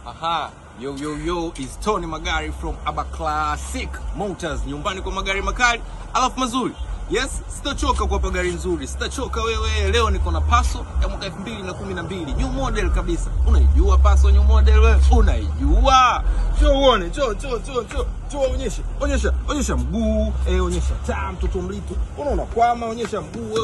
Aha, yo, is Tony Magari from Aba Classic Motors. Nyumbani kwa magari makali, alafu mazuri. Yes, sitachoka kwa gari nzuri, sitachoka wewe. Leo niko na Passo ya mwaka 2012, new model kabisa. Unaijua Passo new model wewe? Unaijua? Njoo uone, njoo onyesha mguu, onyesha taa mtoto mlito. Unaona kwama, onyesha mguu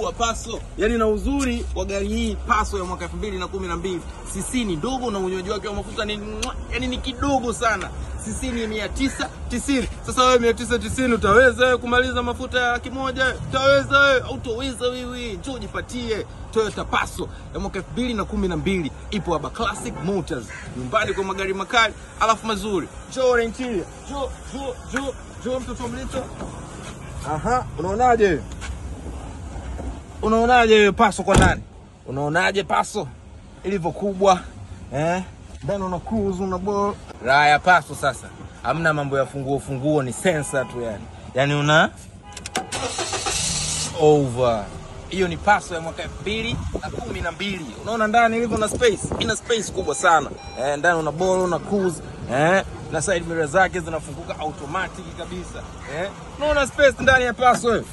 wa Passo. Yaani na uzuri wa gari hii Passo ya mwaka 2012, cc ni ndogo na unywaji wake wa mafuta ni kidogo sana. cc ni 990. Sasa wewe 990 utaweza wewe kumaliza mafuta ya kimoja? Utaweza wewe? Hautoweza wewe. Njoo jipatie Toyota Passo ya mwaka 2012, ipo Aba Classic Motors, nyumbani kwa magari makali alafu mazuri. Njoo interior, njoo mtoto mlito. Aha, unaonaje Passo kwa ndani? Unaonaje Passo ilivyo kubwa? Ndani una cruise, una ball. Raha ya Passo sasa, hamna mambo ya funguo, ni sensor tu yani. Yaani una over. Hiyo ni Passo ya mwaka 2012. Unaona ndani ilivyo na space, ina space kubwa sana. Ndani una ball, una cruise, na side mirror zake zinafunguka automatic kabisa. Unaona space ndani ya Passo wewe?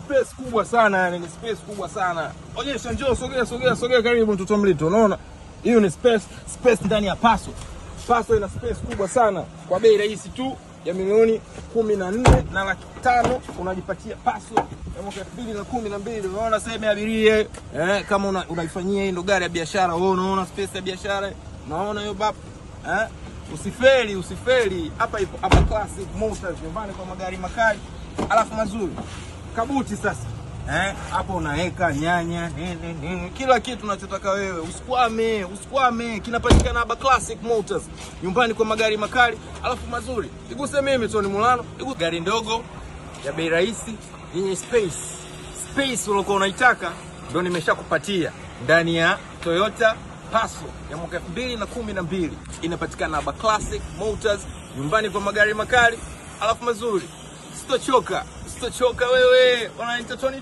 Space kubwa sana yani, ni space kubwa sana. Onyesha, njoo sogea karibu mtoto mlito. Unaona? Hiyo ni space ndani ya Passo. Passo ina space kubwa sana. Kwa bei rahisi tu ya milioni 14,500,000 unajipatia Passo ya mwaka 2012. Unaona sehemu ya abiria, kama unaifanyia hii ndo gari ya biashara. Wewe unaona space ya biashara? Unaona hiyo bap? Usifeli. Hapa ipo Aba Classic Motors, nyumbani kwa magari makali alafu mazuri. Kabuti sasa. Hapo unaweka nyanya, nini, kila kitu unachotaka wewe. Usikwame. Kinapatikana Aba Classic Motors, nyumbani kwa magari makali alafu mazuri. Iguse mimi Tony Mulano, gari ndogo ya bei rahisi yenye space uliokuwa unaitaka ndio nimeshakupatia ndani ya Toyota Passo ya mwaka 2012. Inapatikana Aba Classic Motors, nyumbani kwa magari makali alafu mazuri. Sitochoka wewe. Wanaita Tony.